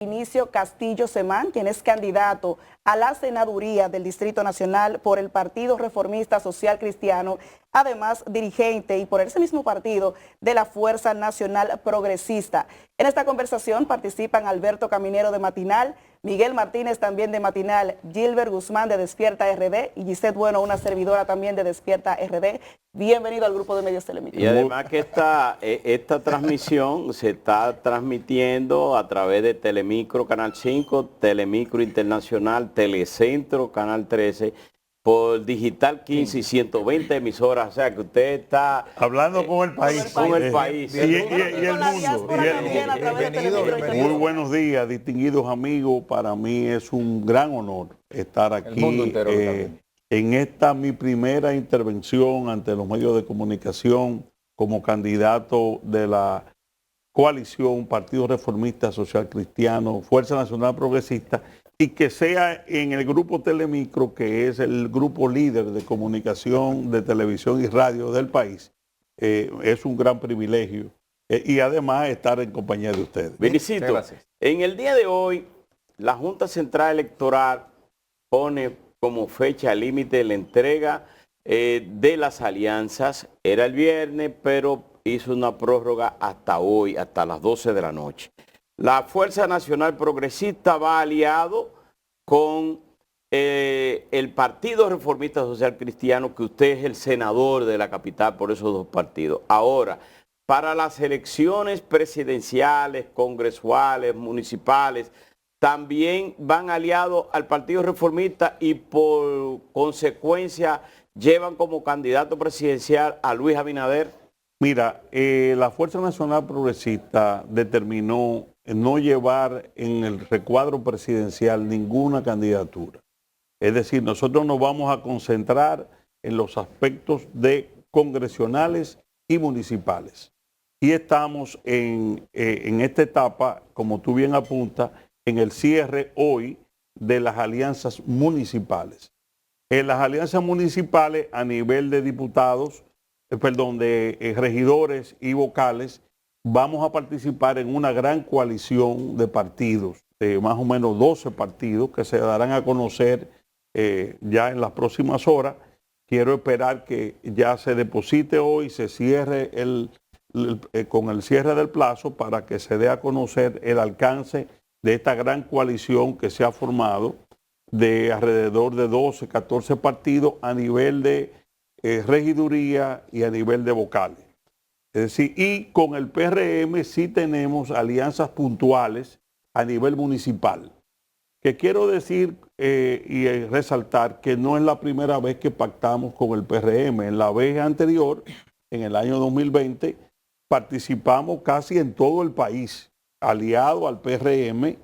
Inicio Castillo Semán, quien es candidato a la senaduría del Distrito Nacional por el Partido Reformista Social Cristiano, además dirigente y por ese mismo partido de la Fuerza Nacional Progresista. En esta conversación participan Alberto Caminero de Matinal, Miguel Martínez también de Matinal, Gilbert Guzmán de Despierta RD y Gisette Bueno, una servidora también de Despierta RD. Bienvenido al grupo de medios Telemicro. Y además que esta transmisión se está transmitiendo a través de Telemicro Canal 5, Telemicro Internacional, Telecentro Canal 13, por Digital 15 y 120 emisoras. O sea que usted está hablando con el país. Con el país. Y el mundo. Muy buenos días, distinguidos amigos. Para mí es un gran honor estar aquí. El mundo entero en esta mi primera intervención ante los medios de comunicación como candidato de la coalición Partido Reformista Social Cristiano, Fuerza Nacional Progresista, y que sea en el grupo Telemicro, que es el grupo líder de comunicación de televisión y radio del país. Es un gran privilegio y además estar en compañía de ustedes. Vinicito, en el día de hoy, la Junta Central Electoral pone como fecha límite la entrega de las alianzas. Era el viernes, pero hizo una prórroga hasta hoy, hasta las 12 de la noche. La Fuerza Nacional Progresista va aliado con el Partido Reformista Social Cristiano, que usted es el senador de la capital por esos dos partidos. Ahora, para las elecciones presidenciales, congresuales, municipales, también van aliados al Partido Reformista y por consecuencia llevan como candidato presidencial a Luis Abinader. Mira, la Fuerza Nacional Progresista determinó no llevar en el recuadro presidencial ninguna candidatura. Es decir, nosotros nos vamos a concentrar en los aspectos de congresionales y municipales. Y estamos en esta etapa, como tú bien apuntas, en el cierre hoy de las alianzas municipales. En las alianzas municipales a nivel de diputados, de regidores y vocales, vamos a participar en una gran coalición de partidos, de más o menos 12 partidos que se darán a conocer ya en las próximas horas. Quiero esperar que ya se deposite hoy, se cierre con el cierre del plazo para que se dé a conocer el alcance de esta gran coalición que se ha formado de alrededor de 12, 14 partidos a nivel de regiduría y a nivel de vocales. Es decir, y con el PRM sí tenemos alianzas puntuales a nivel municipal. Que quiero decir y resaltar que no es la primera vez que pactamos con el PRM. En la vez anterior, en el año 2020, participamos casi en todo el país, aliado al PRM,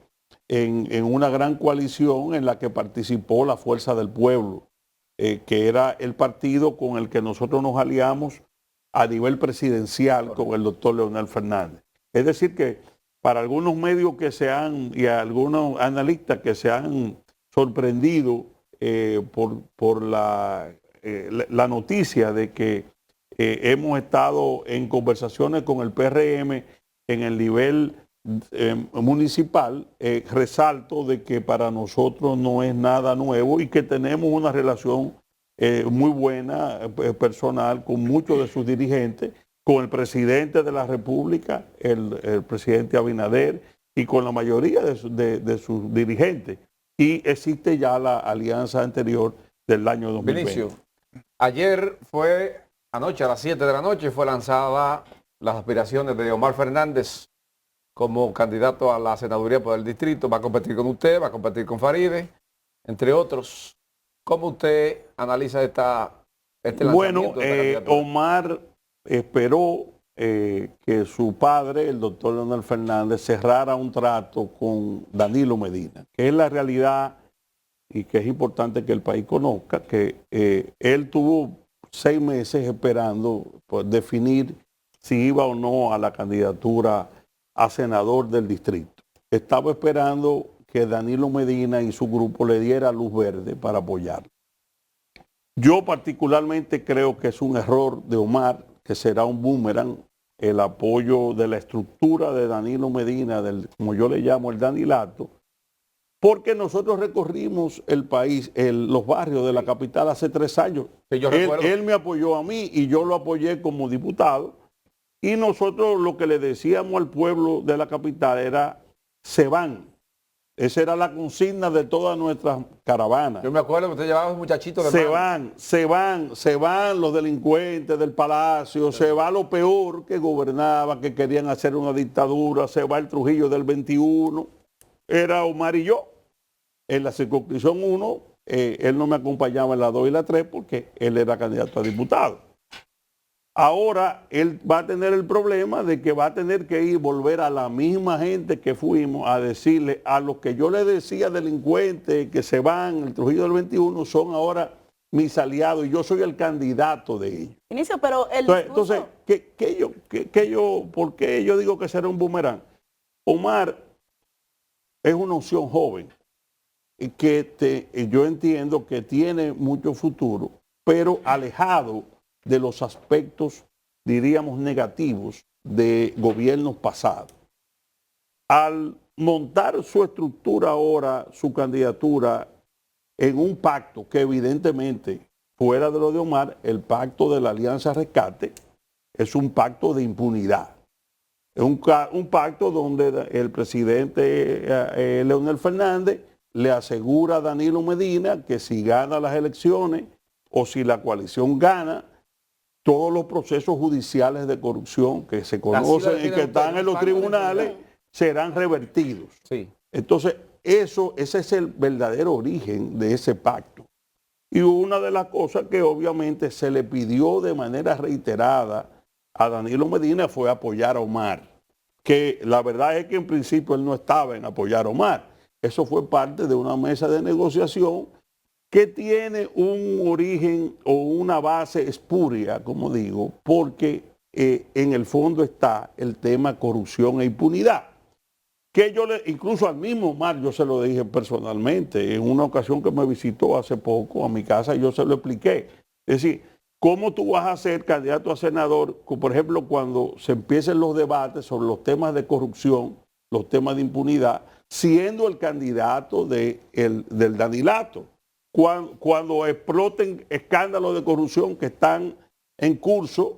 en una gran coalición en la que participó la Fuerza del Pueblo, que era el partido con el que nosotros nos aliamos a nivel presidencial con el doctor Leonel Fernández. Es decir que para algunos medios y algunos analistas que se han sorprendido por la noticia de que hemos estado en conversaciones con el PRM en el nivel municipal, resalto de que para nosotros no es nada nuevo y que tenemos una relación muy buena, personal, con muchos de sus dirigentes, con el presidente de la República, el presidente Abinader, y con la mayoría de sus dirigentes. Y existe ya la alianza anterior del año 2020. Vinicio, anoche a las 7 de la noche fue lanzada las aspiraciones de Omar Fernández como candidato a la senaduría por el distrito. Va a competir con usted, va a competir con Faride, entre otros. ¿Cómo usted analiza este lanzamiento? Bueno, Omar esperó que su padre, el doctor Leonel Fernández, cerrara un trato con Danilo Medina, que es la realidad y que es importante que el país conozca, que él tuvo 6 meses esperando por definir si iba o no a la candidatura a senador del distrito. Estaba esperando que Danilo Medina y su grupo le diera luz verde para apoyarlo. Yo particularmente creo que es un error de Omar, que será un boomerang el apoyo de la estructura de Danilo Medina, como yo le llamo el Danilato, porque nosotros recorrimos el país, los barrios de la capital hace 3 años. Sí, yo Él, recuerdo. él me apoyó a mí y yo lo apoyé como diputado. Y nosotros lo que le decíamos al pueblo de la capital era, se van. Esa era la consigna de todas nuestras caravanas. Yo me acuerdo que usted llevaba a un muchachito de mano. Se van los delincuentes del palacio, se va lo peor que gobernaba, que querían hacer una dictadura, se va el Trujillo del 21, era Omar y yo. En la circunscripción 1, él no me acompañaba en la 2 y la 3 porque él era candidato a diputado. Ahora él va a tener el problema de que va a tener que volver a la misma gente que fuimos a decirle a los que yo le decía delincuentes que se van, el Trujillo del 21, son ahora mis aliados y yo soy el candidato de ellos. Inicio, pero el Entonces, ¿por qué yo digo que será un boomerang? Omar es una opción joven y que yo entiendo que tiene mucho futuro, pero alejado de los aspectos, diríamos, negativos de gobiernos pasados. Al montar su estructura ahora, su candidatura, en un pacto que evidentemente, fuera de lo de Omar, el pacto de la Alianza Rescate, es un pacto de impunidad. Es un pacto donde el presidente Leonel Fernández le asegura a Danilo Medina que si gana las elecciones o si la coalición gana, todos los procesos judiciales de corrupción que se conocen y que están en los tribunales serán revertidos. Sí. Entonces, ese es el verdadero origen de ese pacto. Y una de las cosas que obviamente se le pidió de manera reiterada a Danilo Medina fue apoyar a Omar. Que la verdad es que en principio él no estaba en apoyar a Omar. Eso fue parte de una mesa de negociación que tiene un origen o una base espuria, como digo, porque en el fondo está el tema corrupción e impunidad. Que incluso al mismo Omar, yo se lo dije personalmente, en una ocasión que me visitó hace poco a mi casa, yo se lo expliqué. Es decir, ¿cómo tú vas a ser candidato a senador, por ejemplo, cuando se empiecen los debates sobre los temas de corrupción, los temas de impunidad, siendo el candidato del Danilato? Cuando exploten escándalos de corrupción que están en curso,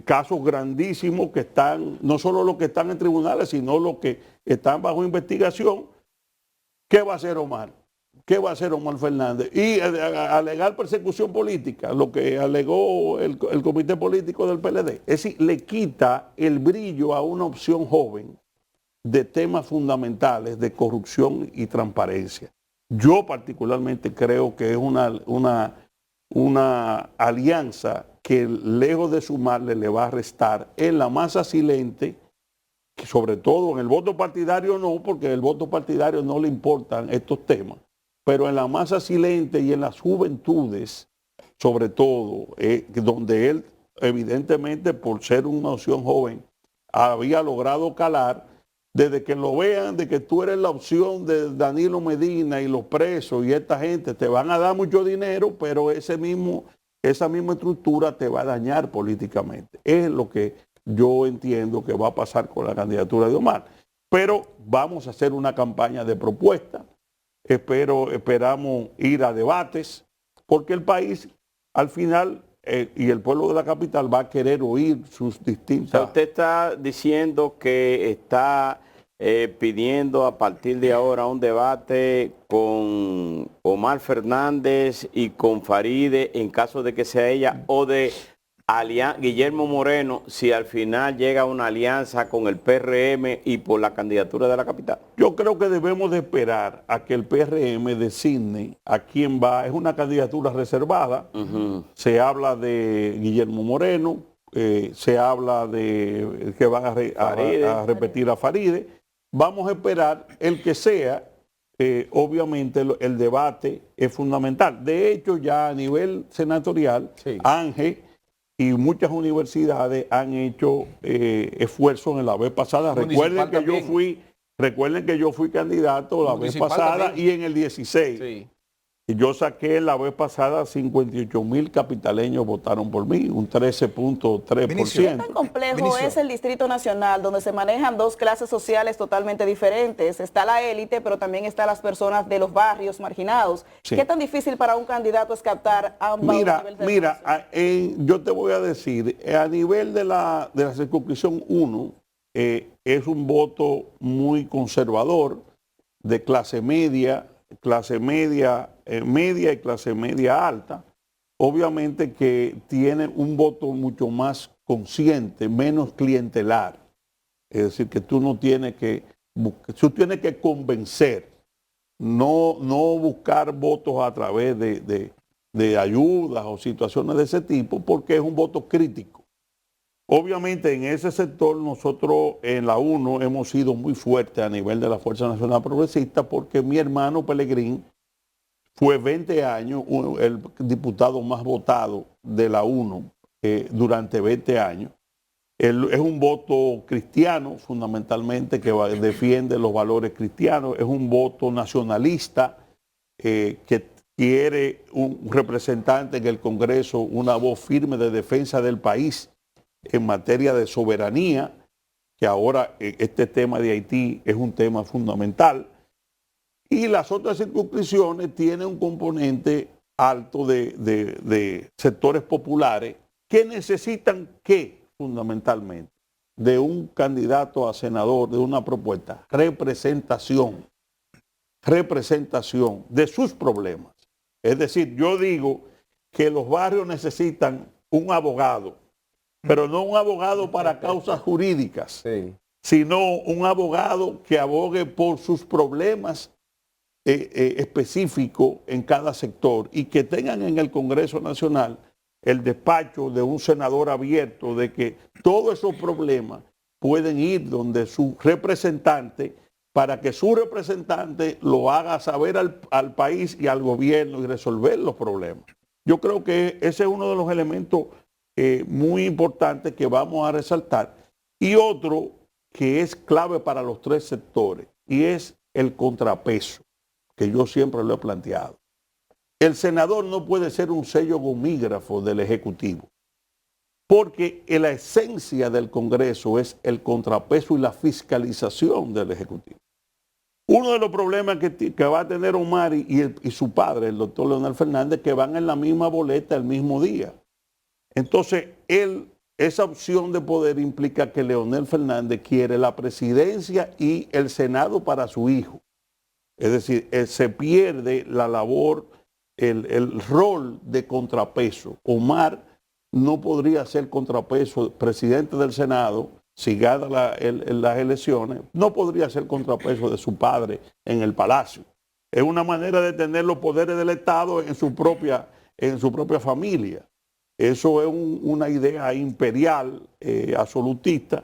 casos grandísimos que están, no solo los que están en tribunales, sino los que están bajo investigación, ¿qué va a hacer Omar? ¿Qué va a hacer Omar Fernández? Y alegar persecución política, lo que alegó el comité político del PLD. Es decir, le quita el brillo a una opción joven de temas fundamentales de corrupción y transparencia. Yo particularmente creo que es una alianza que lejos de sumarle le va a restar en la masa silente, que sobre todo en el voto partidario no, porque el voto partidario no le importan estos temas, pero en la masa silente y en las juventudes, sobre todo, donde él evidentemente por ser una opción joven había logrado calar. Desde que lo vean, de que tú eres la opción de Danilo Medina y los presos y esta gente, te van a dar mucho dinero, pero esa misma estructura te va a dañar políticamente. Es lo que yo entiendo que va a pasar con la candidatura de Omar. Pero vamos a hacer una campaña de propuesta. Esperamos ir a debates, porque el país, al final, y el pueblo de la capital va a querer oír sus distintas... O sea, usted está diciendo que está pidiendo a partir de ahora un debate con Omar Fernández y con Faride en caso de que sea ella, o de Guillermo Moreno si al final llega una alianza con el PRM y por la candidatura de la capital. Yo creo que debemos de esperar a que el PRM designe a quién va. Es una candidatura reservada. Se habla de Guillermo Moreno, se habla de que van a repetir a Faride. Vamos a esperar el que sea. Obviamente el debate es fundamental. De hecho, ya a nivel senatorial, sí, Ángel y muchas universidades han hecho esfuerzos en la vez pasada. Recuerden que yo fui candidato la vez pasada también, y en el 16. Sí. Yo saqué la vez pasada 58,000 capitaleños votaron por mí, un 13.3%. ¿Qué tan complejo es el Distrito Nacional, donde se manejan dos clases sociales totalmente diferentes? Está la élite, pero también están las personas de los barrios marginados. Sí. ¿Qué tan difícil para un candidato es captar ambos niveles de votación? Yo te voy a decir, a nivel de la circunscripción 1, es un voto muy conservador, de clase media media y clase media alta. Obviamente que tiene un voto mucho más consciente, menos clientelar. Es decir, que tú no tienes que tú tienes que convencer, no buscar votos a través de ayudas o situaciones de ese tipo, porque es un voto crítico. Obviamente en ese sector nosotros en la 1 hemos sido muy fuertes a nivel de la Fuerza Nacional Progresista, porque mi hermano Pelegrín fue 20 años el diputado más votado de la 1 durante 20 años. Él es un voto cristiano fundamentalmente, que defiende los valores cristianos, es un voto nacionalista que quiere un representante en el Congreso, una voz firme de defensa del país en materia de soberanía, que ahora este tema de Haití es un tema fundamental. Y las otras circunscripciones tienen un componente alto de sectores populares que necesitan fundamentalmente de un candidato a senador, de una propuesta, representación de sus problemas. Es decir, yo digo que los barrios necesitan un abogado, pero no un abogado para causas jurídicas, sino un abogado que abogue por sus problemas específicos en cada sector, y que tengan en el Congreso Nacional el despacho de un senador abierto, de que todos esos problemas pueden ir donde su representante, para que su representante lo haga saber al país y al gobierno y resolver los problemas. Yo creo que ese es uno de los elementos muy importantes que vamos a resaltar. Y otro que es clave para los tres sectores, y es el contrapeso, que yo siempre lo he planteado. El senador no puede ser un sello gomígrafo del Ejecutivo, porque la esencia del Congreso es el contrapeso y la fiscalización del Ejecutivo. Uno de los problemas que va a tener Omar y su padre, el doctor Leonel Fernández, que van en la misma boleta el mismo día. Entonces, esa opción de poder implica que Leonel Fernández quiere la presidencia y el Senado para su hijo. Es decir, se pierde la labor, el rol de contrapeso. Omar no podría ser contrapeso, presidente del Senado, si gana las elecciones, no podría ser contrapeso de su padre en el Palacio. Es una manera de tener los poderes del Estado en su propia familia. Eso es una idea imperial, absolutista,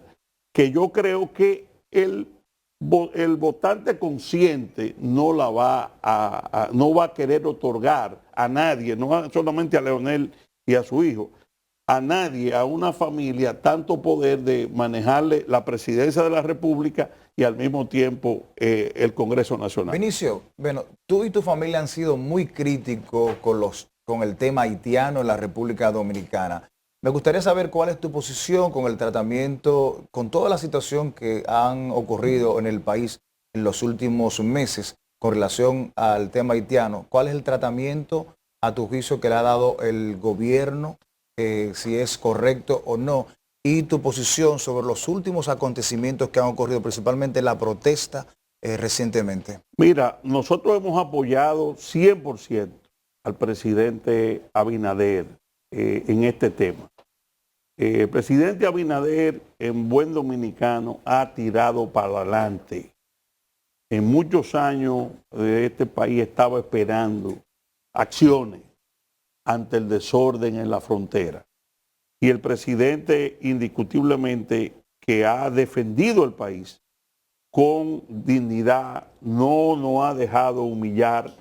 que yo creo que el votante consciente no va a querer otorgar a nadie, no solamente a Leonel y a su hijo, a nadie, a una familia, tanto poder de manejarle la presidencia de la República y al mismo tiempo el Congreso Nacional. Vinicio, bueno, tú y tu familia han sido muy críticos con el tema haitiano en la República Dominicana. Me gustaría saber cuál es tu posición con el tratamiento, con toda la situación que han ocurrido en el país en los últimos meses con relación al tema haitiano. ¿Cuál es el tratamiento a tu juicio que le ha dado el gobierno, si es correcto o no? Y tu posición sobre los últimos acontecimientos que han ocurrido, principalmente la protesta recientemente. Mira, nosotros hemos apoyado 100% al presidente Abinader en este tema. El presidente Abinader, en buen dominicano, ha tirado para adelante. En muchos años este país estaba esperando acciones ante el desorden en la frontera. Y el presidente, indiscutiblemente, que ha defendido el país con dignidad, no nos ha dejado humillar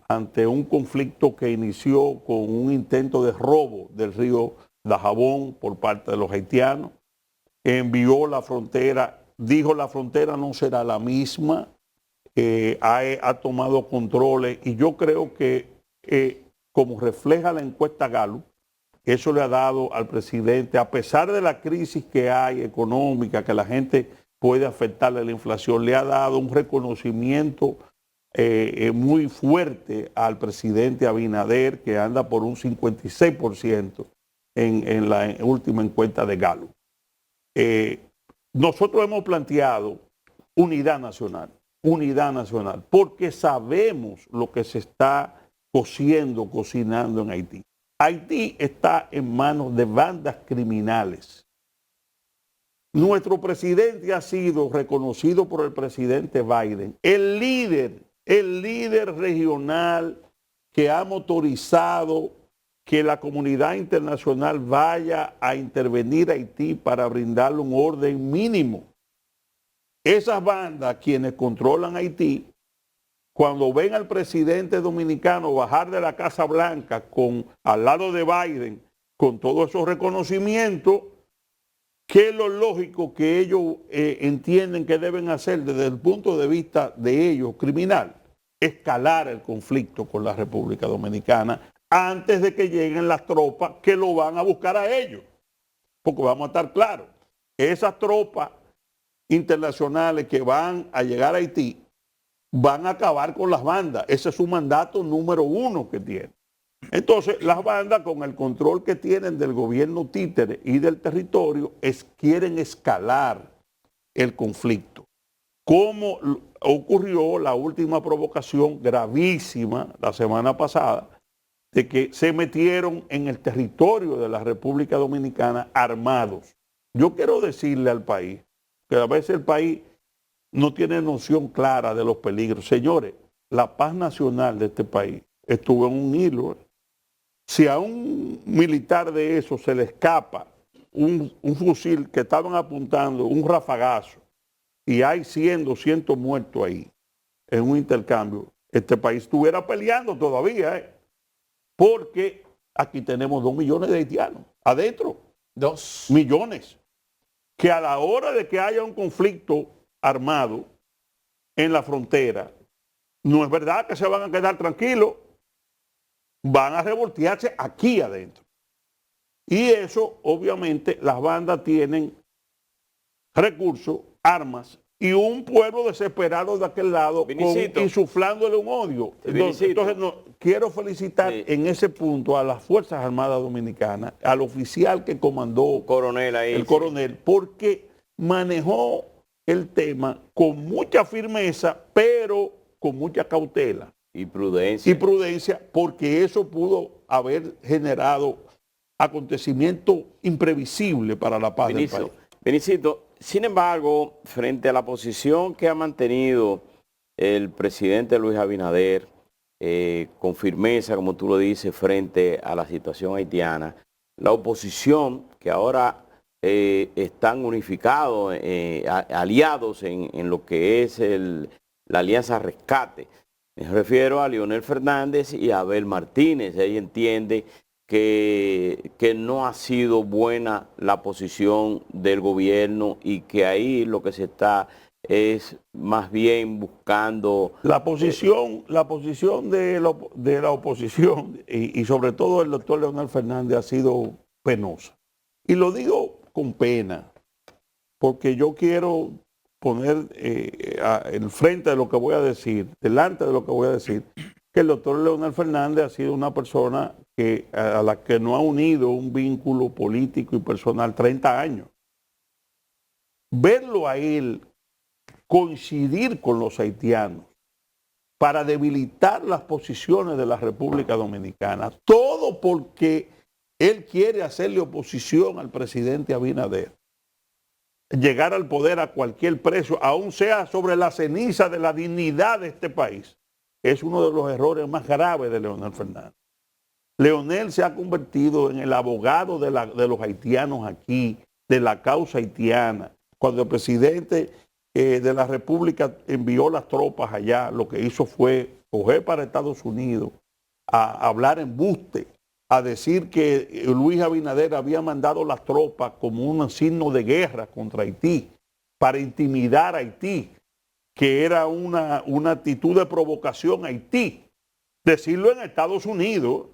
ante un conflicto que inició con un intento de robo del río Dajabón por parte de los haitianos. Envió la frontera, dijo la frontera no será la misma, ha tomado controles, y yo creo que como refleja la encuesta Gallup, eso le ha dado al presidente, a pesar de la crisis que hay económica, que la gente puede afectarle a la inflación, le ha dado un reconocimiento muy fuerte al presidente Abinader, que anda por un 56% en la última encuesta de Gallup. Nosotros hemos planteado unidad nacional, porque sabemos lo que se está cocinando en Haití. Haití está en manos de bandas criminales. Nuestro presidente ha sido reconocido por el presidente Biden, el líder regional que ha motorizado que la comunidad internacional vaya a intervenir a Haití para brindarle un orden mínimo. Esas bandas, quienes controlan Haití, cuando ven al presidente dominicano bajar de la Casa Blanca al lado de Biden, con todos esos reconocimientos, ¿qué es lo lógico que ellos entienden que deben hacer desde el punto de vista de ellos, criminal? Escalar el conflicto con la República Dominicana antes de que lleguen las tropas que lo van a buscar a ellos. Porque vamos a estar claros, esas tropas internacionales que van a llegar a Haití van a acabar con las bandas. Ese es su mandato número 1 que tiene. Entonces, las bandas, con el control que tienen del gobierno títere y del territorio, quieren escalar el conflicto. Como ocurrió la última provocación gravísima la semana pasada, de que se metieron en el territorio de la República Dominicana armados. Yo quiero decirle al país que a veces el país no tiene noción clara de los peligros. Señores, la paz nacional de este país estuvo en un hilo. Si a un militar de eso se le escapa un fusil que estaban apuntando, un rafagazo, y hay 100, 200 muertos ahí en un intercambio, este país estuviera peleando todavía, porque aquí tenemos 2 millones de haitianos adentro. 2 millones. Que a la hora de que haya un conflicto armado en la frontera, no es verdad que se van a quedar tranquilos, van a revoltearse aquí adentro. Y eso, obviamente, las bandas tienen recursos, armas, y un pueblo desesperado de aquel lado insuflándole un odio. Entonces quiero felicitar en ese punto a las Fuerzas Armadas Dominicanas, al oficial que comandó, el coronel, porque manejó el tema con mucha firmeza, pero con mucha cautela. Y prudencia, porque eso pudo haber generado acontecimientos imprevisibles para la paz del país. Benicito, sin embargo, frente a la posición que ha mantenido el presidente Luis Abinader, con firmeza, como tú lo dices, frente a la situación haitiana, la oposición, que ahora están unificados, aliados en lo que es la Alianza Rescate. Me refiero a Leonel Fernández y a Abel Martínez. Ella entiende que no ha sido buena la posición del gobierno y que ahí lo que se está es más bien buscando... La posición de la oposición y sobre todo el doctor Leonel Fernández ha sido penosa. Y lo digo con pena, porque yo quiero poner en frente de lo que voy a decir, delante de lo que voy a decir, que el doctor Leonel Fernández ha sido una persona a la que no ha unido un vínculo político y personal 30 años. Verlo a él coincidir con los haitianos para debilitar las posiciones de la República Dominicana, todo porque él quiere hacerle oposición al presidente Abinader, llegar al poder a cualquier precio, aun sea sobre la ceniza de la dignidad de este país, es uno de los errores más graves de Leonel Fernández. Leonel se ha convertido en el abogado de los haitianos aquí, de la causa haitiana. Cuando el presidente de la República envió las tropas allá, lo que hizo fue coger para Estados Unidos a hablar embuste, a decir que Luis Abinader había mandado las tropas como un signo de guerra contra Haití, para intimidar a Haití, que era una actitud de provocación a Haití. decirlo en Estados Unidos,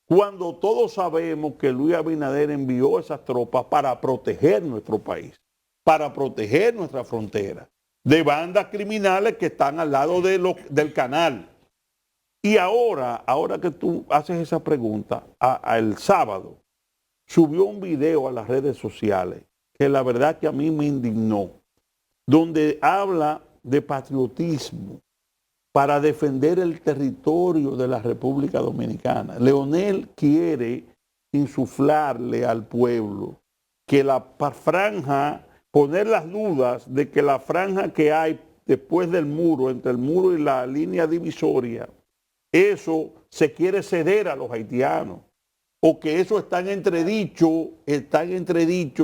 cuando todos sabemos que Luis Abinader envió esas tropas para proteger nuestro país, para proteger nuestra frontera, de bandas criminales que están al lado del canal. Y ahora que tú haces esa pregunta, el sábado subió un video a las redes sociales que la verdad que a mí me indignó, donde habla de patriotismo para defender el territorio de la República Dominicana. Leonel quiere insuflarle al pueblo que la franja, poner las dudas de que la franja que hay después del muro, entre el muro y la línea divisoria, eso se quiere ceder a los haitianos, o que eso está en entredicho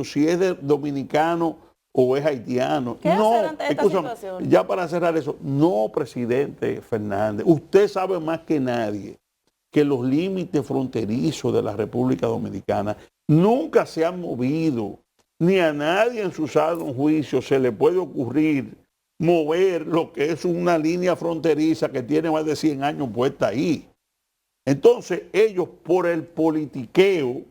si es de dominicano o es haitiano. ¿Qué hacer ante esta situación? Ya para cerrar eso, no, presidente Fernández, usted sabe más que nadie que los límites fronterizos de la República Dominicana nunca se han movido, ni a nadie en su sano juicio se le puede ocurrir mover lo que es una línea fronteriza que tiene más de 100 años puesta ahí. Entonces ellos, por el politiqueo,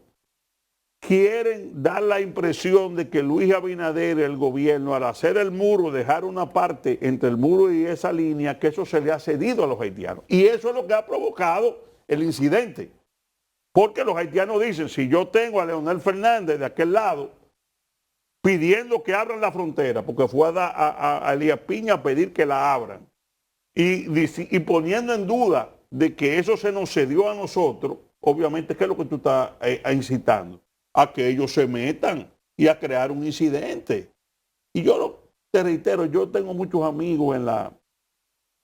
quieren dar la impresión de que Luis Abinader, el gobierno, al hacer el muro, dejar una parte entre el muro y esa línea, que eso se le ha cedido a los haitianos. Y eso es lo que ha provocado el incidente. Porque los haitianos dicen, si yo tengo a Leonel Fernández de aquel lado, pidiendo que abran la frontera, porque fue a Elías Piña a pedir que la abran, y poniendo en duda de que eso se nos cedió a nosotros, obviamente, ¿qué es lo que tú estás incitando? A que ellos se metan y a crear un incidente. Y te reitero, yo tengo muchos amigos en la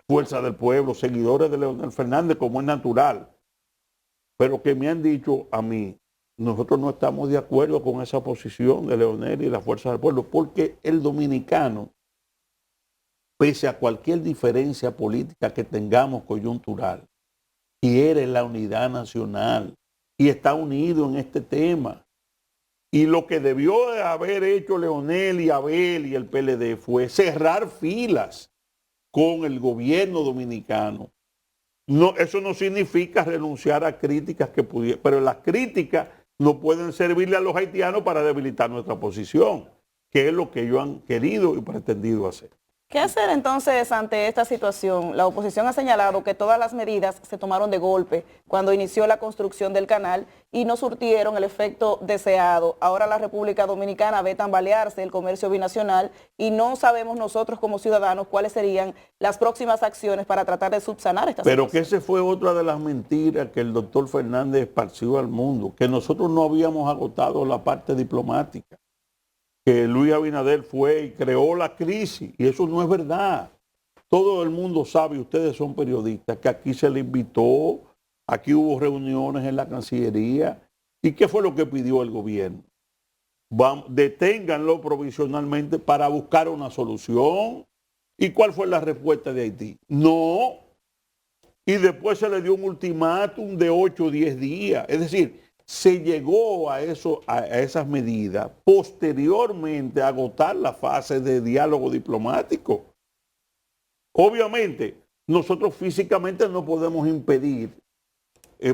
Fuerza del Pueblo, seguidores de Leonel Fernández, como es natural, pero que me han dicho a mí, nosotros no estamos de acuerdo con esa posición de Leonel y la Fuerza del Pueblo, porque el dominicano, pese a cualquier diferencia política que tengamos coyuntural, quiere la unidad nacional y está unido en este tema. Y lo que debió de haber hecho Leonel y Abel y el PLD fue cerrar filas con el gobierno dominicano. No, eso no significa renunciar a críticas que pudieran, pero las críticas no pueden servirle a los haitianos para debilitar nuestra posición, que es lo que ellos han querido y pretendido hacer. ¿Qué hacer entonces ante esta situación? La oposición ha señalado que todas las medidas se tomaron de golpe cuando inició la construcción del canal y no surtieron el efecto deseado. Ahora la República Dominicana ve tambalearse el comercio binacional y no sabemos nosotros como ciudadanos cuáles serían las próximas acciones para tratar de subsanar esta situación. Pero que esa fue otra de las mentiras que el doctor Fernández esparció al mundo, que nosotros no habíamos agotado la parte diplomática, que Luis Abinader fue y creó la crisis, y eso no es verdad. Todo el mundo sabe, ustedes son periodistas, que aquí se le invitó, aquí hubo reuniones en la Cancillería, ¿y qué fue lo que pidió el gobierno? Deténganlo provisionalmente para buscar una solución. ¿Y cuál fue la respuesta de Haití? No. Y después se le dio un ultimátum de 8 o 10 días. Es decir, se llegó a esas medidas posteriormente a agotar la fase de diálogo diplomático. Obviamente, nosotros físicamente no podemos impedir,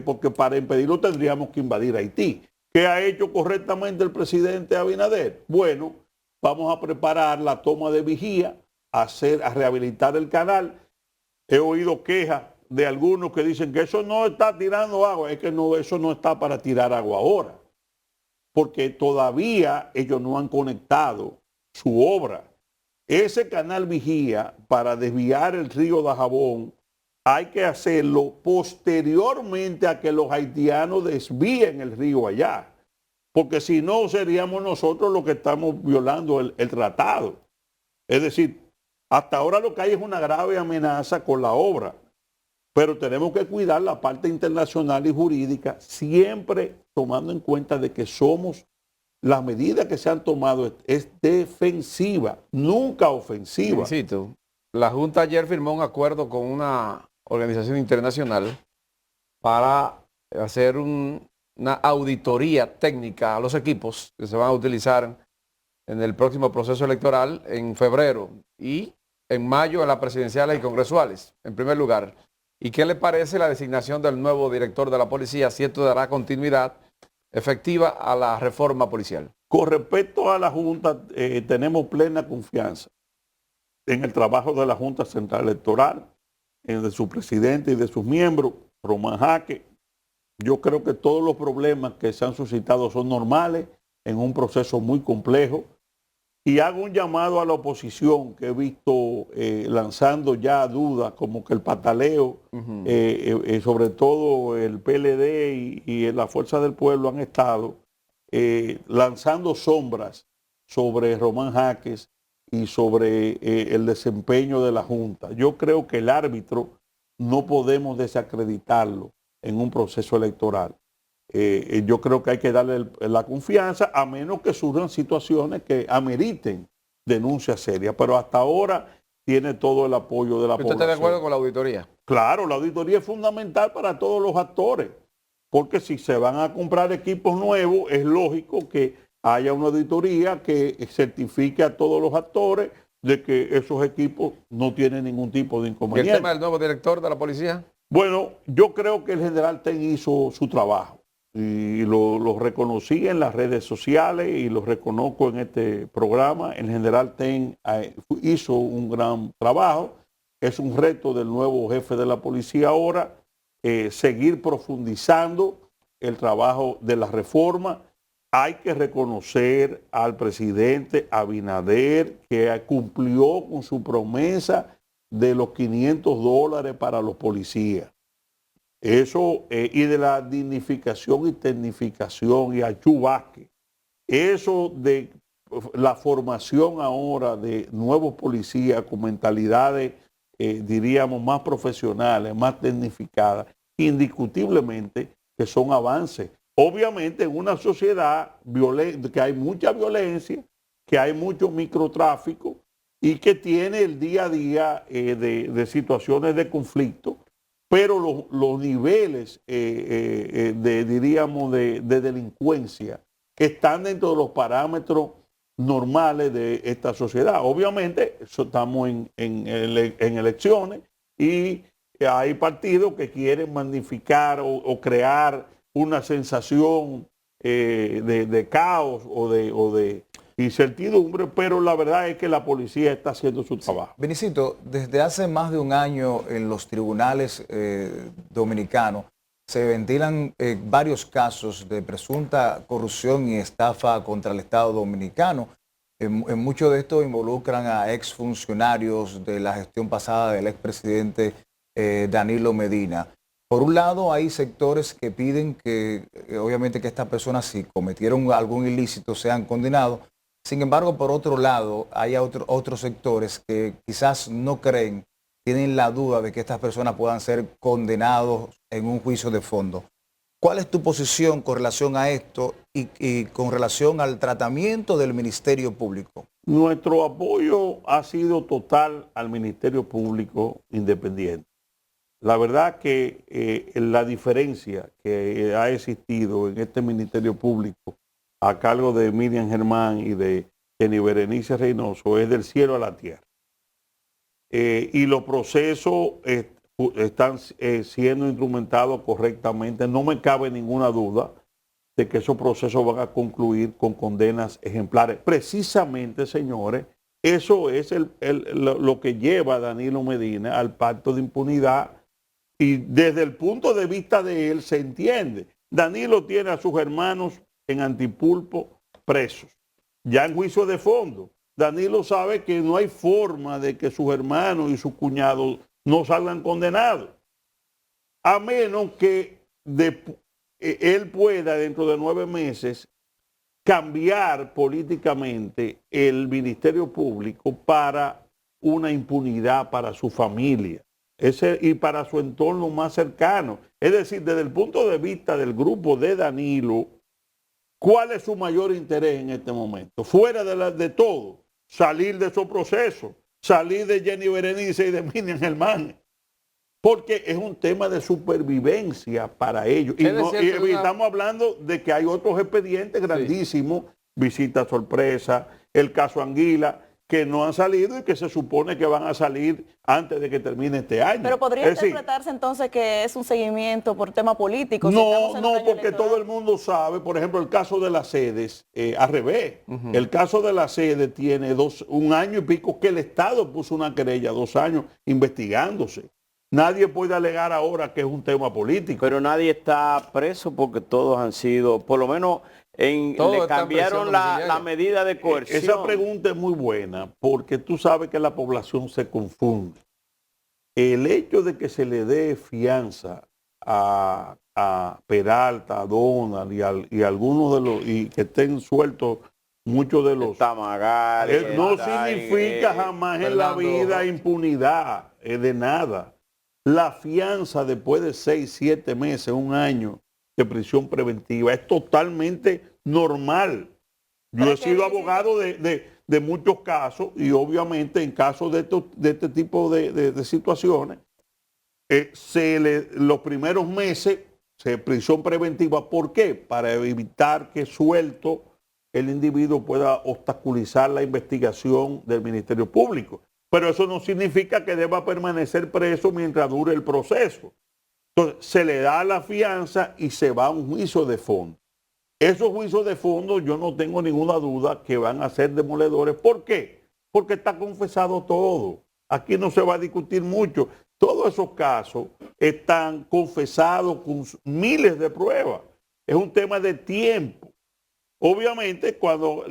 porque para impedirlo tendríamos que invadir Haití. ¿Qué ha hecho correctamente el presidente Abinader? Bueno, vamos a preparar la toma de vigía, a rehabilitar el canal. He oído quejas de algunos que dicen que eso no está tirando agua. Es que no, eso no está para tirar agua ahora, porque todavía ellos no han conectado su obra. Ese canal vigía, para desviar el río Dajabón, hay que hacerlo posteriormente a que los haitianos desvíen el río allá, porque si no seríamos nosotros los que estamos violando el tratado. Es decir, hasta ahora lo que hay es una grave amenaza con la obra. Pero tenemos que cuidar la parte internacional y jurídica, siempre tomando en cuenta de que las medidas que se han tomado es defensiva, nunca ofensiva. Insisto, la Junta ayer firmó un acuerdo con una organización internacional para hacer una auditoría técnica a los equipos que se van a utilizar en el próximo proceso electoral en febrero y en mayo en las presidenciales y congresuales, en primer lugar. ¿Y qué le parece la designación del nuevo director de la policía? Si esto dará continuidad efectiva a la reforma policial. Con respecto a la Junta, tenemos plena confianza en el trabajo de la Junta Central Electoral, de su presidente y de sus miembros, Román Jaque. Yo creo que todos los problemas que se han suscitado son normales en un proceso muy complejo. Y hago un llamado a la oposición que he visto lanzando ya dudas, como que el pataleo, sobre todo el PLD y la Fuerza del Pueblo han estado lanzando sombras sobre Román Jaques y sobre el desempeño de la Junta. Yo creo que el árbitro no podemos desacreditarlo en un proceso electoral. Yo creo que hay que darle la confianza, a menos que surjan situaciones que ameriten denuncias serias. Pero hasta ahora tiene todo el apoyo de la población. ¿Usted está de acuerdo con la auditoría? Claro, la auditoría es fundamental para todos los actores, porque si se van a comprar equipos nuevos, es lógico que haya una auditoría que certifique a todos los actores de que esos equipos no tienen ningún tipo de ¿Y inconveniente. el tema del nuevo director de la policía? Bueno, yo creo que el general Ten hizo su trabajo y lo reconocí en las redes sociales y lo reconozco en este programa. El general Ten hizo un gran trabajo. Es un reto del nuevo jefe de la policía ahora seguir profundizando el trabajo de la reforma. Hay que reconocer al presidente Abinader que cumplió con su promesa de los $500 para los policías. Eso, y de la dignificación y tecnificación, y a Chu Vázquez. Eso de la formación ahora de nuevos policías con mentalidades, diríamos, más profesionales, más tecnificadas, indiscutiblemente que son avances. Obviamente en una sociedad que hay mucha violencia, que hay mucho microtráfico y que tiene el día a día de situaciones de conflicto, pero los niveles diríamos, de delincuencia están dentro de los parámetros normales de esta sociedad. Obviamente estamos en elecciones y hay partidos que quieren magnificar o crear una sensación de caos o de incertidumbre, pero la verdad es que la policía está haciendo su trabajo. Benicito, desde hace más de un año en los tribunales dominicanos se ventilan varios casos de presunta corrupción y estafa contra el Estado dominicano. En muchos de estos involucran a exfuncionarios de la gestión pasada del expresidente Danilo Medina. Por un lado, hay sectores que piden que, obviamente, que estas personas, si cometieron algún ilícito, sean condenados. Sin embargo, por otro lado, hay otros sectores que quizás no creen, tienen la duda de que estas personas puedan ser condenados en un juicio de fondo. ¿Cuál es tu posición con relación a esto y con relación al tratamiento del Ministerio Público? Nuestro apoyo ha sido total al Ministerio Público Independiente. La verdad que la diferencia que ha existido en este Ministerio Público a cargo de Miriam Germán y de Jenny Berenice Reynoso es del cielo a la tierra. Y los procesos están siendo instrumentados correctamente. No me cabe ninguna duda de que esos procesos van a concluir con condenas ejemplares. Precisamente, señores, eso es lo que lleva a Danilo Medina al pacto de impunidad. Y desde el punto de vista de él se entiende. Danilo tiene a sus hermanos en Antipulpo presos, ya en juicio de fondo. Danilo sabe que no hay forma de que sus hermanos y sus cuñados no salgan condenados, a menos que él pueda dentro de 9 meses cambiar políticamente el Ministerio Público para una impunidad para su familia y para su entorno más cercano. Es decir, desde el punto de vista del grupo de Danilo, ¿cuál es su mayor interés en este momento? Fuera de todo, salir de esos procesos, salir de Jenny Berenice y de Miriam Germán, porque es un tema de supervivencia para ellos. Y estamos hablando de que hay otros expedientes grandísimos, visita sorpresa, el caso Anguila, que no han salido y que se supone que van a salir antes de que termine este año. Pero podría Es decir, interpretarse entonces que es un seguimiento por tema político. si no, estamos en un no, año porque electoral. todo el mundo sabe, por ejemplo, el caso de las sedes, al revés. El caso de la sede tiene un año y pico que el Estado puso una querella, 2 años investigándose. Nadie puede alegar ahora que es un tema político. Pero nadie está preso porque todos han sido, por lo menos Todos le están cambiaron presión la domiciliaria. medida de coerción. Esa pregunta es muy buena porque tú sabes que la población se confunde. El hecho de que se le dé fianza a Peralta, a Donald y algunos de los, y que estén sueltos muchos de los... Tamagari, no está significa jamás en la Fernando vida Rojo. impunidad de nada. La fianza después de 6, 7 meses, 1 año de prisión preventiva es totalmente normal. Yo he sido abogado de muchos casos y obviamente en casos de este tipo de situaciones, los primeros meses prisión preventiva. ¿Por qué? Para evitar que suelto el individuo pueda obstaculizar la investigación del Ministerio Público. Pero eso no significa que deba permanecer preso mientras dure el proceso. Entonces, se le da la fianza y se va a un juicio de fondo. Esos juicios de fondo yo no tengo ninguna duda que van a ser demoledores. ¿Por qué? Porque está confesado todo. Aquí no se va a discutir mucho. Todos esos casos están confesados con miles de pruebas. Es un tema de tiempo. Obviamente, cuando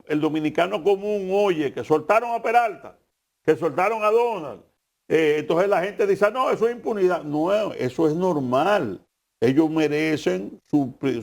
el dominicano común oye que soltaron a Peralta, que soltaron a Donald, entonces la gente dice, no, eso es impunidad. No, eso es normal. Ellos merecen,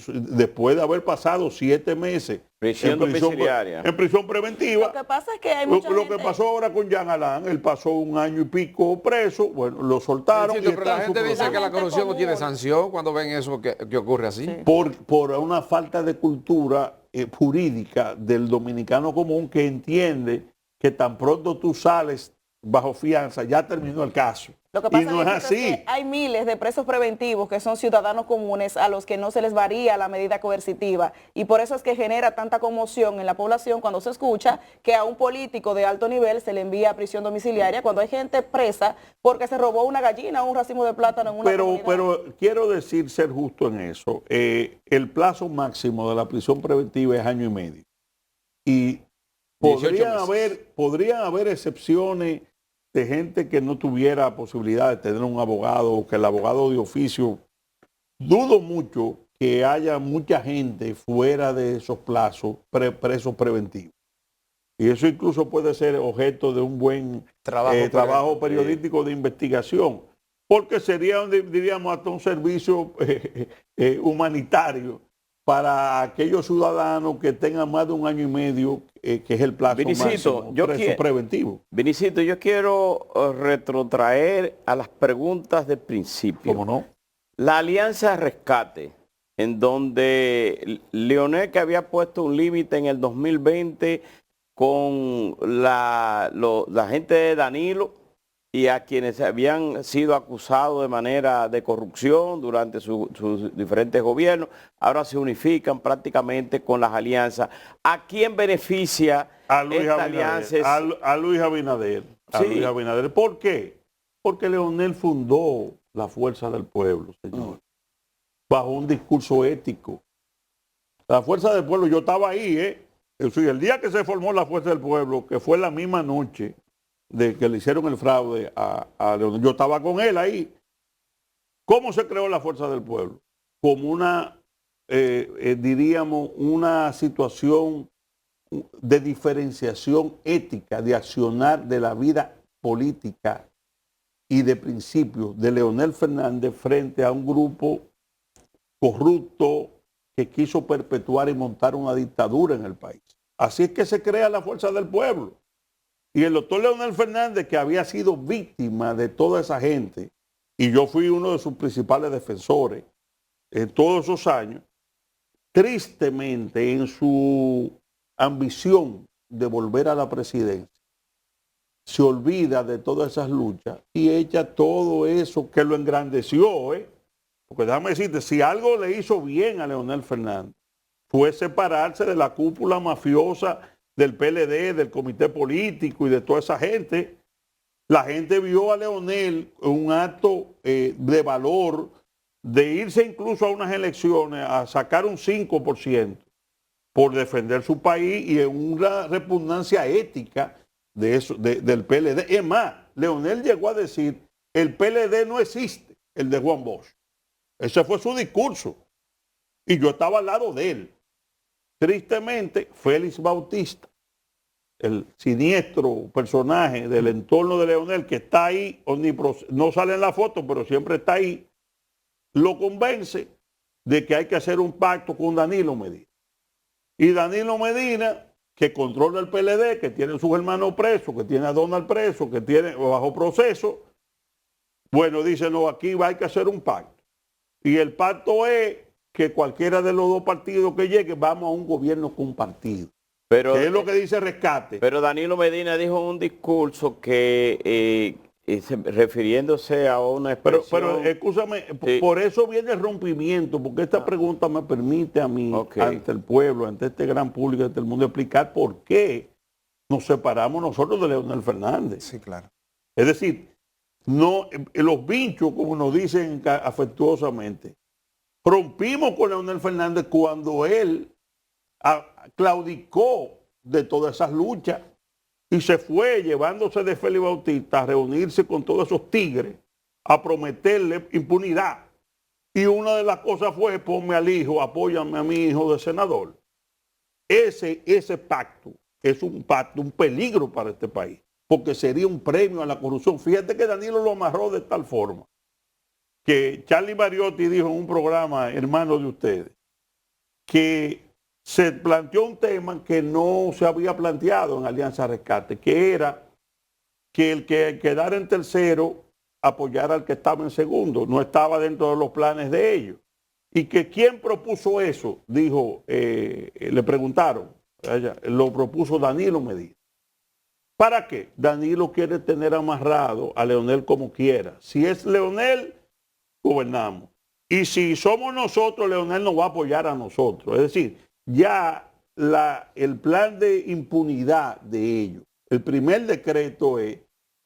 después de haber pasado 7 meses Prisión domiciliaria. en prisión preventiva. Lo que pasa es que hay mucha Lo gente... que pasó ahora con Jean Alain, él pasó 1 año y pico preso, bueno, lo soltaron. Pero y está la en su gente dice proceso. que la corrupción no común. tiene sanción cuando ven eso que ocurre así. Sí. Por una falta de cultura jurídica del dominicano común que entiende que tan pronto tú sales bajo fianza, ya terminó el caso. Lo que Y pasa no es es así. que hay miles de presos preventivos que son ciudadanos comunes a los que no se les varía la medida coercitiva y por eso es que genera tanta conmoción en la población cuando se escucha que a un político de alto nivel se le envía a prisión domiciliaria cuando hay gente presa porque se robó una gallina o un racimo de plátano en una comunidad. Pero quiero decir, ser justo en eso, el plazo máximo de la prisión preventiva es 1 año y medio. Y 18 meses. podrían haber excepciones de gente que no tuviera posibilidad de tener un abogado o que el abogado de oficio. Dudo mucho que haya mucha gente fuera de esos plazos presos preventivos. Y eso incluso puede ser objeto de un buen trabajo periodístico de investigación, porque sería, diríamos, hasta un servicio humanitario para aquellos ciudadanos que tengan más de 1 año y medio, que es el plazo máximo preventivo. Vinicito, yo quiero retrotraer a las preguntas del principio. ¿Cómo no? La Alianza Rescate, en donde Leonel, que había puesto un límite en el 2020 con la gente de Danilo y a quienes habían sido acusados de manera de corrupción durante sus diferentes gobiernos, ahora se unifican prácticamente con las alianzas. ¿A quién beneficia esta alianza? A Luis Abinader. Sí. Luis Abinader. ¿Por qué? Porque Leonel fundó la Fuerza del Pueblo, señor, bajo un discurso ético. La Fuerza del Pueblo, yo estaba ahí, el día que se formó la Fuerza del Pueblo, que fue la misma noche de que le hicieron el fraude a Leonel, yo estaba con él ahí. ¿Cómo se creó la Fuerza del Pueblo? Como una, diríamos, una situación de diferenciación ética, de accionar de la vida política y de principios de Leonel Fernández frente a un grupo corrupto que quiso perpetuar y montar una dictadura en el país. Así es que se crea la Fuerza del Pueblo. Y el doctor Leonel Fernández, que había sido víctima de toda esa gente, y yo fui uno de sus principales defensores en todos esos años, tristemente en su ambición de volver a la presidencia, se olvida de todas esas luchas y echa todo eso que lo engrandeció, porque déjame decirte, si algo le hizo bien a Leonel Fernández, fue separarse de la cúpula mafiosa del PLD, del comité político y de toda esa gente. La gente vio a Leonel un acto de valor de irse incluso a unas elecciones a sacar un 5% por defender su país y en una repugnancia ética de eso, del PLD. Es más, Leonel llegó a decir, el PLD no existe, el de Juan Bosch. Ese fue su discurso. Y yo estaba al lado de él. Tristemente, Félix Bautista, el siniestro personaje del entorno de Leonel, que está ahí, no sale en la foto, pero siempre está ahí, lo convence de que hay que hacer un pacto con Danilo Medina. Y Danilo Medina, que controla el PLD, que tiene a sus hermanos presos, que tiene a Donald preso, que tiene bajo proceso, bueno, dice, no, aquí hay que hacer un pacto. Y el pacto es que cualquiera de los dos partidos que llegue, vamos a un gobierno compartido. Pero, que es lo que dice Rescate. Pero Danilo Medina dijo en un discurso que, refiriéndose a una expresión... Pero escúchame, sí. Por eso viene el rompimiento, porque esta pregunta me permite a mí, ante el pueblo, ante este gran público, ante el mundo, explicar por qué nos separamos nosotros de Leonel Fernández. Sí, claro. Es decir, no, los vinchos, como nos dicen afectuosamente, rompimos con Leonel Fernández cuando él claudicó de todas esas luchas y se fue llevándose de Félix Bautista a reunirse con todos esos tigres a prometerle impunidad. Y una de las cosas fue, ponme al hijo, apóyame a mi hijo de senador. Ese pacto es un pacto, un peligro para este país, porque sería un premio a la corrupción. Fíjate que Danilo lo amarró de tal forma que Charlie Mariotti dijo en un programa, hermano de ustedes, que se planteó un tema que no se había planteado en Alianza Rescate, que era que el que quedara en tercero apoyara al que estaba en segundo. No estaba dentro de los planes de ellos. Y que ¿quién propuso eso? Dijo, le preguntaron, lo propuso Danilo Medina. ¿Para qué? Danilo quiere tener amarrado a Leonel como quiera. Si es Leonel, gobernamos. Y si somos nosotros, Leonel nos va a apoyar a nosotros. Es decir, ya el plan de impunidad de ellos, el primer decreto es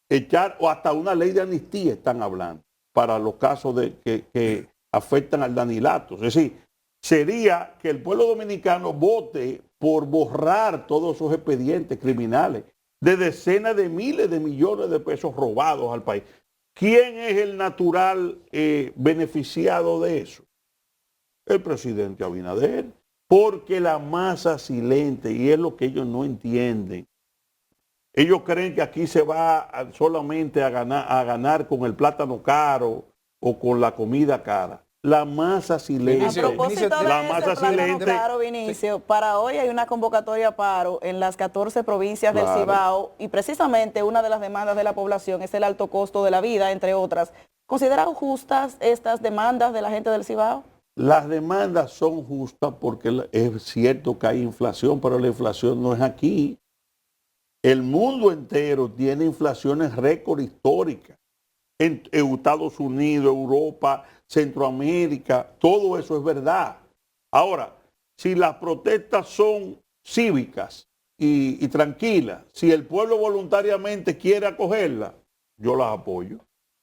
echar, o hasta una ley de amnistía están hablando, para los casos que afectan al danilato. Es decir, sería que el pueblo dominicano vote por borrar todos esos expedientes criminales de decenas de miles de millones de pesos robados al país. ¿Quién es el natural beneficiado de eso? El presidente Abinader. Porque la masa silente, y es lo que ellos no entienden, ellos creen que aquí se va solamente a ganar con el plátano caro o con la comida cara. La masa silente. A propósito de la ese masa plátano silente. caro, Vinicio, para hoy hay una convocatoria a paro en las 14 provincias del Cibao y precisamente una de las demandas de la población es el alto costo de la vida, entre otras. ¿Consideran justas estas demandas de la gente del Cibao? Las demandas son justas porque es cierto que hay inflación, pero la inflación no es aquí. El mundo entero tiene inflaciones récord históricas. En Estados Unidos, Europa, Centroamérica, todo eso es verdad. Ahora, si las protestas son cívicas y tranquilas, si el pueblo voluntariamente quiere acogerlas, yo las apoyo.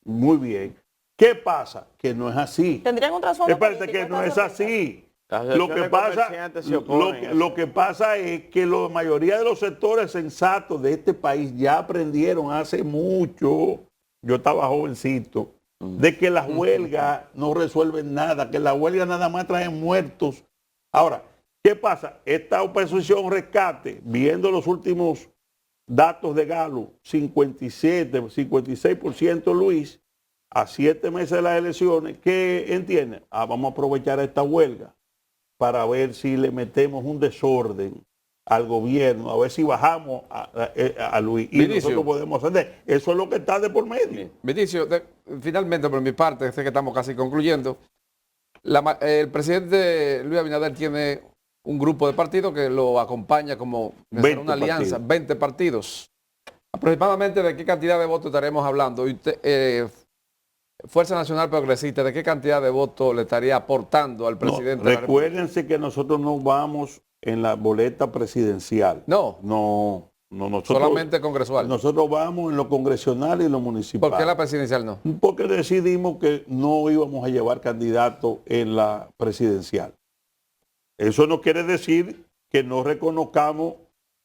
Muy bien. ¿Qué pasa? Que no es así. ¿Tendrían un trasfondo Espérate, político que no estas es así. Las Lo que pasa es que la mayoría de los sectores sensatos de este país ya aprendieron hace mucho, yo estaba jovencito, de que las huelgas no resuelven nada, que las huelgas nada más traen muertos. Ahora, ¿qué pasa? Esta oposición Rescate, viendo los últimos datos de Galo, 57, 56% Luis, a 7 meses de las elecciones, ¿qué entienden? Vamos a aprovechar esta huelga para ver si le metemos un desorden al gobierno, a ver si bajamos a Luis y Vinicio, nosotros podemos ascender. Eso es lo que está de por medio. Vinicio, finalmente por mi parte, sé que estamos casi concluyendo, el presidente Luis Abinader tiene un grupo de partidos que lo acompaña como una alianza, 20 partidos. Aproximadamente, ¿de qué cantidad de votos estaremos hablando? Y usted, Fuerza Nacional Progresista, ¿de qué cantidad de votos le estaría aportando al presidente? Recuérdense que nosotros no vamos en la boleta presidencial. No. No, nosotros, Solamente congresual. Nosotros vamos en lo congresional y en lo municipal. ¿Por qué la presidencial no? Porque decidimos que no íbamos a llevar candidato en la presidencial. Eso no quiere decir que no reconozcamos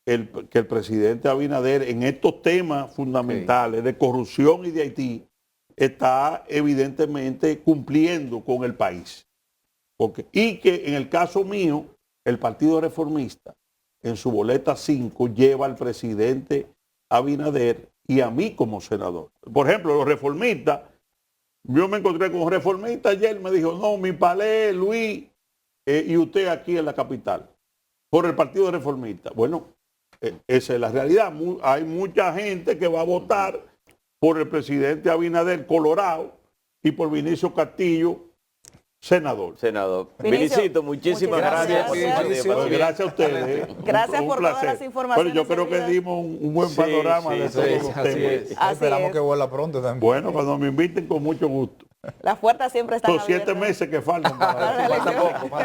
que el presidente Abinader en estos temas fundamentales de corrupción y de Haití está evidentemente cumpliendo con el país. Y que en el caso mío, el Partido Reformista, en su boleta 5, lleva al presidente Abinader y a mí como senador. Por ejemplo, los reformistas, yo me encontré con un reformista ayer, me dijo, no, mi palé, Luis, y usted aquí en la capital, por el Partido Reformista. Bueno, esa es la realidad. Hay mucha gente que va a votar por el presidente Abinader Colorado y por Vinicio Castillo, senador. Vinicito, muchísimas gracias. Gracias a ustedes. Gracias por todas las informaciones. Bueno, yo creo que dimos un buen panorama de todos los temas. Esperamos que vuelva pronto también. Bueno, cuando me inviten, con mucho gusto. Las puertas siempre están Estos 7 abiertas. meses que faltan. Falta poco.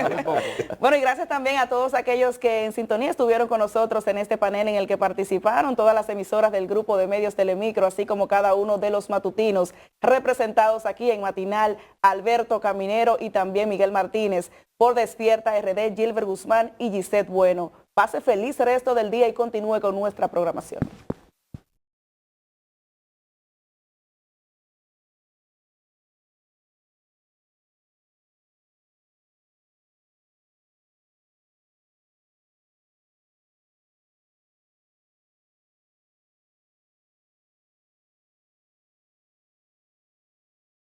Bueno, y gracias también a todos aquellos que en sintonía estuvieron con nosotros en este panel en el que participaron todas las emisoras del grupo de medios Telemicro, así como cada uno de los matutinos representados aquí en Matinal, Alberto Caminero y también Miguel Martínez, por Despierta RD, Gilbert Guzmán y Gisette Bueno. Pase feliz resto del día y continúe con nuestra programación.